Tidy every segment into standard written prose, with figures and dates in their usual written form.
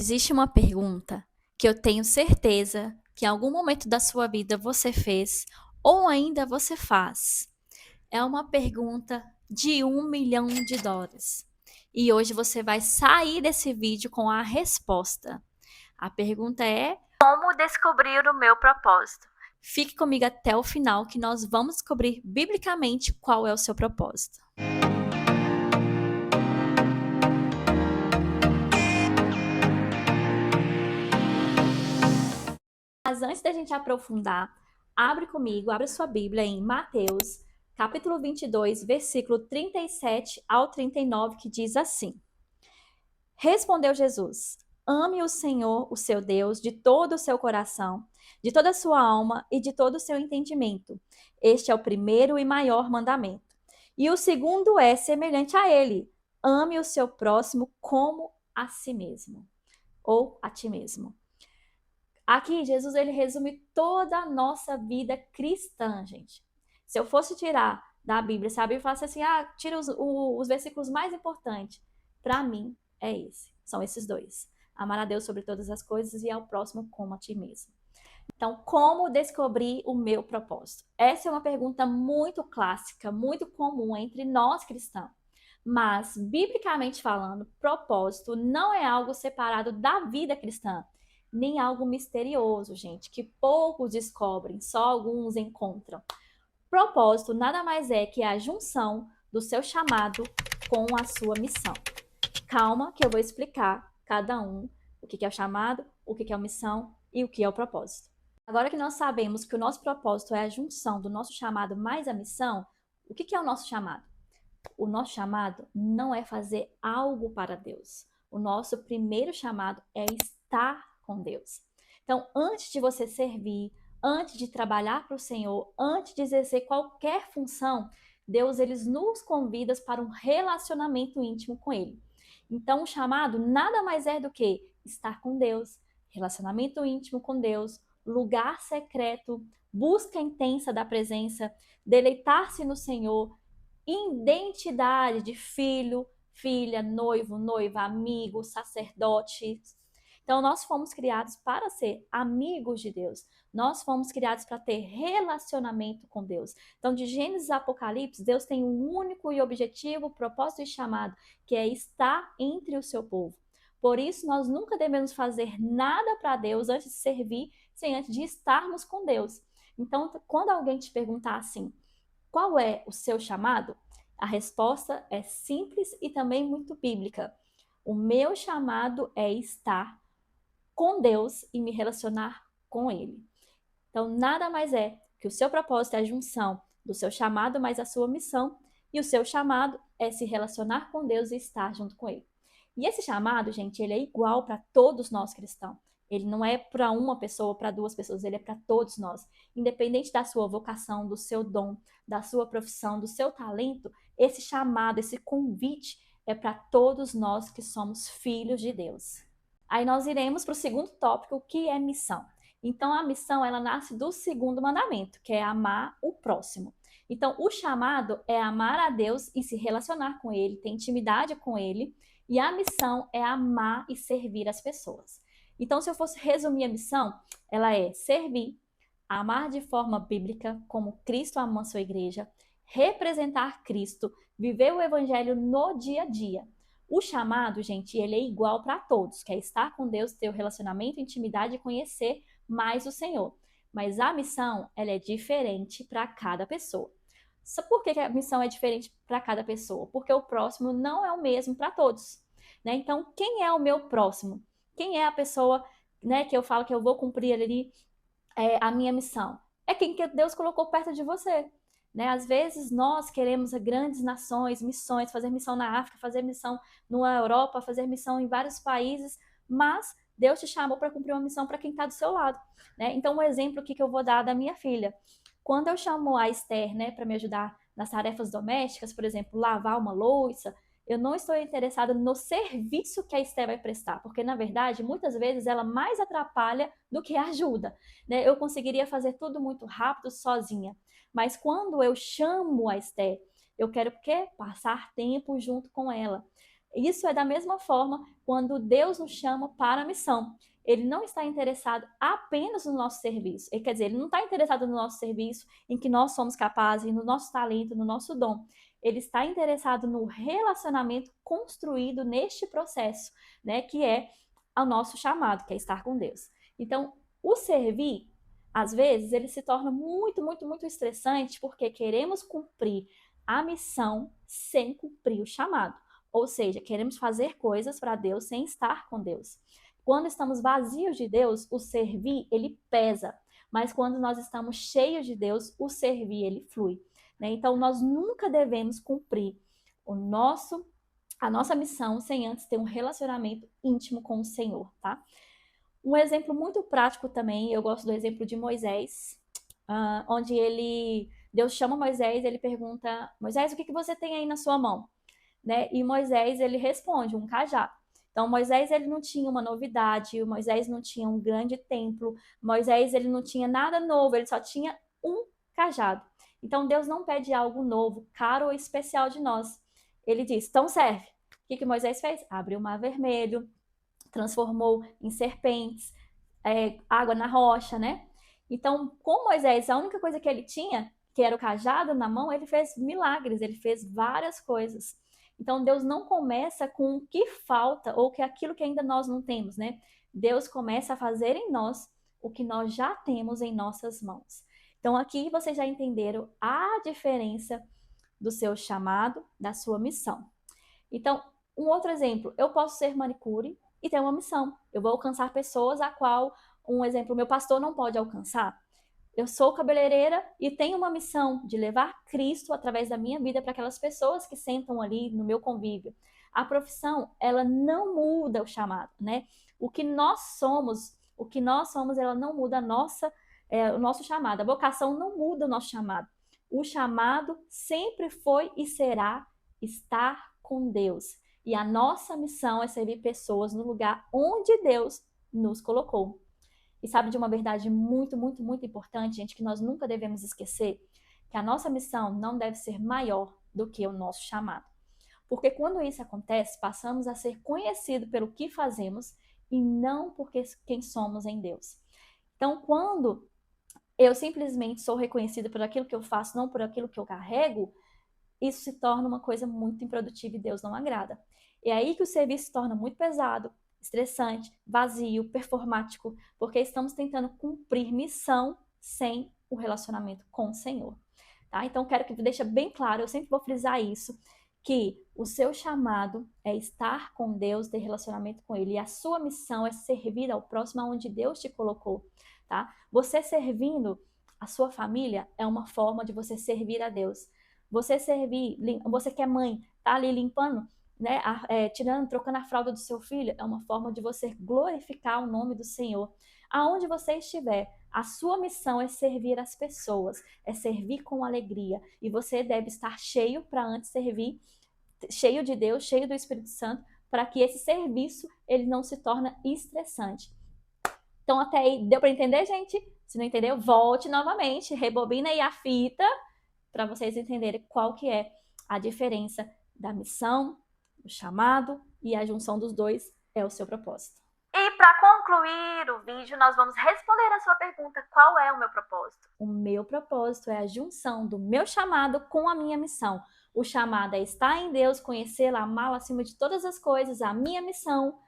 Existe uma pergunta que eu tenho certeza que em algum momento da sua vida você fez ou ainda você faz. É uma pergunta de US$ 1 milhão. E hoje você vai sair desse vídeo com a resposta. A pergunta é: como descobrir o meu propósito? Fique comigo até o final que nós vamos descobrir biblicamente qual é o seu propósito. Mas antes da gente aprofundar, abre sua Bíblia em Mateus, capítulo 22, versículo 37 ao 39, que diz assim: Respondeu Jesus: Ame o Senhor, o seu Deus, de todo o seu coração, de toda a sua alma e de todo o seu entendimento. Este é o primeiro e maior mandamento. E o segundo é semelhante a ele: ame o seu próximo como a si mesmo, ou a ti mesmo. Aqui, Jesus ele resume toda a nossa vida cristã, gente. Se eu fosse tirar da Bíblia, se a Bíblia falasse assim, tira os versículos mais importantes, para mim é esse. São esses dois. Amar a Deus sobre todas as coisas e ao próximo como a ti mesmo. Então, como descobrir o meu propósito? Essa é uma pergunta muito clássica, muito comum entre nós cristãos. Mas, biblicamente falando, propósito não é algo separado da vida cristã, nem algo misterioso, gente, que poucos descobrem, só alguns encontram. Propósito nada mais é que a junção do seu chamado com a sua missão. Calma que eu vou explicar cada um, o que é o chamado, o que é a missão e o que é o propósito. Agora que nós sabemos que o nosso propósito é a junção do nosso chamado mais a missão, o que é o nosso chamado? O nosso chamado não é fazer algo para Deus. O nosso primeiro chamado é estar com Deus. Então, antes de você servir, antes de trabalhar para o Senhor, antes de exercer qualquer função, Deus nos convida para um relacionamento íntimo com Ele. Então, o chamado nada mais é do que estar com Deus, relacionamento íntimo com Deus, lugar secreto, busca intensa da presença, deleitar-se no Senhor, identidade de filho, filha, noivo, noiva, amigo, sacerdote. Então, nós fomos criados para ser amigos de Deus. Nós fomos criados para ter relacionamento com Deus. Então, de Gênesis a Apocalipse, Deus tem um único e objetivo, propósito e chamado, que é estar entre o seu povo. Por isso, nós nunca devemos fazer nada para Deus antes de servir, sem antes de estarmos com Deus. Então, quando alguém te perguntar assim, qual é o seu chamado? A resposta é simples e também muito bíblica. O meu chamado é estar com Deus e me relacionar com Ele. Então, nada mais é que o seu propósito é a junção do seu chamado mais a sua missão, e o seu chamado é se relacionar com Deus e estar junto com Ele. E esse chamado, gente, ele é igual para todos nós cristãos. Ele não é para uma pessoa, para duas pessoas, ele é para todos nós. Independente da sua vocação, do seu dom, da sua profissão, do seu talento, esse chamado, esse convite é para todos nós que somos filhos de Deus. Aí nós iremos para o segundo tópico, que é missão. Então, a missão, ela nasce do segundo mandamento, que é amar o próximo. Então, o chamado é amar a Deus e se relacionar com Ele, ter intimidade com Ele. E a missão é amar e servir as pessoas. Então, se eu fosse resumir a missão, ela é servir, amar de forma bíblica, como Cristo ama a sua igreja, representar Cristo, viver o evangelho no dia a dia. O chamado, gente, ele é igual para todos, que é estar com Deus, ter o relacionamento, intimidade e conhecer mais o Senhor. Mas a missão, ela é diferente para cada pessoa. Por que a missão é diferente para cada pessoa? Porque o próximo não é o mesmo para todos. Né? Então, quem é o meu próximo? Quem é a pessoa, né, que eu falo que eu vou cumprir ali a minha missão? É quem que Deus colocou perto de você. Né? Às vezes nós queremos grandes nações, missões, fazer missão na África, fazer missão na Europa, fazer missão em vários países, mas Deus te chamou para cumprir uma missão para quem está do seu lado. Né? Então, um exemplo aqui que eu vou dar da minha filha. Quando eu chamo a Esther, né, para me ajudar nas tarefas domésticas, por exemplo, lavar uma louça, eu não estou interessada no serviço que a Esther vai prestar, porque na verdade, muitas vezes ela mais atrapalha do que ajuda. Né? Eu conseguiria fazer tudo muito rápido sozinha, mas quando eu chamo a Esther, eu quero o quê? Passar tempo junto com ela. Isso é da mesma forma quando Deus nos chama para a missão. Ele não está interessado apenas no nosso serviço. Ele quer dizer, ele não está interessado no nosso serviço, em que nós somos capazes, no nosso talento, no nosso dom. Ele está interessado no relacionamento construído neste processo, né, que é o nosso chamado, que é estar com Deus. Então, o servir, às vezes, ele se torna muito, muito, muito estressante porque queremos cumprir a missão sem cumprir o chamado. Ou seja, queremos fazer coisas para Deus sem estar com Deus. Quando estamos vazios de Deus, o servir, ele pesa. Mas quando nós estamos cheios de Deus, o servir, ele flui. Né? Então, nós nunca devemos cumprir a nossa missão sem antes ter um relacionamento íntimo com o Senhor, tá? Um exemplo muito prático também, eu gosto do exemplo de Moisés, onde Deus chama Moisés, ele pergunta, Moisés, o que você tem aí na sua mão? Né? E Moisés, ele responde, um cajado. Então, Moisés, ele não tinha uma novidade, Moisés não tinha um grande templo, Moisés, ele não tinha nada novo, ele só tinha um cajado. Então, Deus não pede algo novo, caro ou especial de nós. Ele diz, então serve. O que Moisés fez? Abriu o mar vermelho, transformou em serpentes, água na rocha, né? Então, com Moisés, a única coisa que ele tinha, que era o cajado na mão, ele fez milagres, ele fez várias coisas. Então, Deus não começa com o que falta ou que aquilo que ainda nós não temos, né? Deus começa a fazer em nós o que nós já temos em nossas mãos. Então, aqui vocês já entenderam a diferença do seu chamado, da sua missão. Então, um outro exemplo, eu posso ser manicure e ter uma missão. Eu vou alcançar pessoas a qual, um exemplo, meu pastor não pode alcançar. Eu sou cabeleireira e tenho uma missão de levar Cristo através da minha vida para aquelas pessoas que sentam ali no meu convívio. A profissão, ela não muda o chamado, né? O que nós somos, ela não muda o nosso chamado. A vocação não muda o nosso chamado. O chamado sempre foi e será estar com Deus. E a nossa missão é servir pessoas no lugar onde Deus nos colocou. E sabe de uma verdade muito, muito, muito importante, gente, que nós nunca devemos esquecer? Que a nossa missão não deve ser maior do que o nosso chamado. Porque quando isso acontece, passamos a ser conhecidos pelo que fazemos e não por quem somos em Deus. Então, quando eu simplesmente sou reconhecida por aquilo que eu faço, não por aquilo que eu carrego, isso se torna uma coisa muito improdutiva e Deus não agrada. É aí que o serviço se torna muito pesado, estressante, vazio, performático, porque estamos tentando cumprir missão sem o relacionamento com o Senhor. Tá? Então, quero que deixe bem claro, eu sempre vou frisar isso, que o seu chamado é estar com Deus, ter relacionamento com Ele, e a sua missão é servir ao próximo onde Deus te colocou. Tá? Você servindo a sua família é uma forma de você servir a Deus. Você que é mãe, tá ali limpando, né, trocando a fralda do seu filho, é uma forma de você glorificar o nome do Senhor. Aonde você estiver, a sua missão é servir as pessoas, é servir com alegria. E você deve estar cheio para antes servir, cheio de Deus, cheio do Espírito Santo, para que esse serviço ele não se torne estressante. Então, até aí, deu para entender, gente? Se não entendeu, volte novamente, rebobina aí a fita, para vocês entenderem qual que é a diferença da missão, o chamado e a junção dos dois é o seu propósito. E para concluir o vídeo, nós vamos responder a sua pergunta, qual é o meu propósito? O meu propósito é a junção do meu chamado com a minha missão. O chamado é estar em Deus, conhecê-lo, amá-lo acima de todas as coisas. A minha missão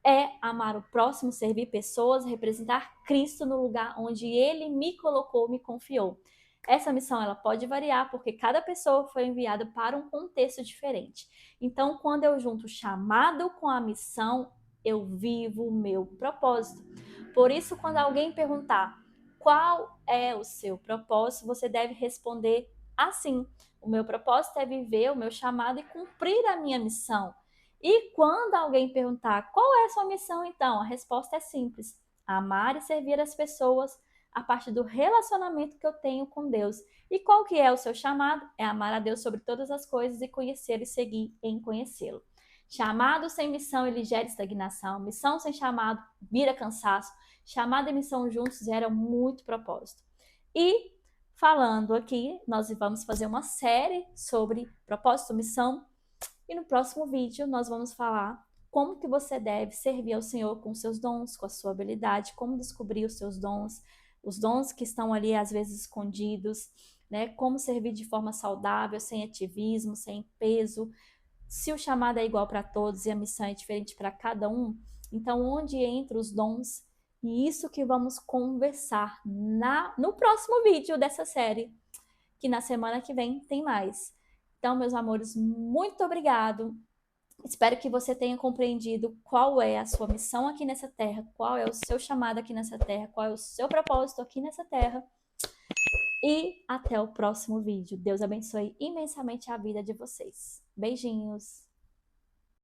é amar o próximo, servir pessoas, representar Cristo no lugar onde Ele me colocou, me confiou. Essa missão ela pode variar porque cada pessoa foi enviada para um contexto diferente. Então, quando eu junto o chamado com a missão, eu vivo o meu propósito. Por isso, quando alguém perguntar qual é o seu propósito, você deve responder assim: o meu propósito é viver o meu chamado e cumprir a minha missão. E quando alguém perguntar qual é a sua missão, então, a resposta é simples: amar e servir as pessoas a partir do relacionamento que eu tenho com Deus. E qual que é o seu chamado? É amar a Deus sobre todas as coisas e conhecer e seguir em conhecê-lo. Chamado sem missão, ele gera estagnação. Missão sem chamado, vira cansaço. Chamado e missão juntos geram muito propósito. E falando aqui, nós vamos fazer uma série sobre propósito, missão. E no próximo vídeo nós vamos falar como que você deve servir ao Senhor com seus dons, com a sua habilidade, como descobrir os dons que estão ali às vezes escondidos, né? Como servir de forma saudável, sem ativismo, sem peso. Se o chamado é igual para todos e a missão é diferente para cada um, então onde entram os dons? E isso que vamos conversar no próximo vídeo dessa série, que na semana que vem tem mais. Então, meus amores, muito obrigado. Espero que você tenha compreendido qual é a sua missão aqui nessa terra, qual é o seu chamado aqui nessa terra, qual é o seu propósito aqui nessa terra. E até o próximo vídeo. Deus abençoe imensamente a vida de vocês. Beijinhos!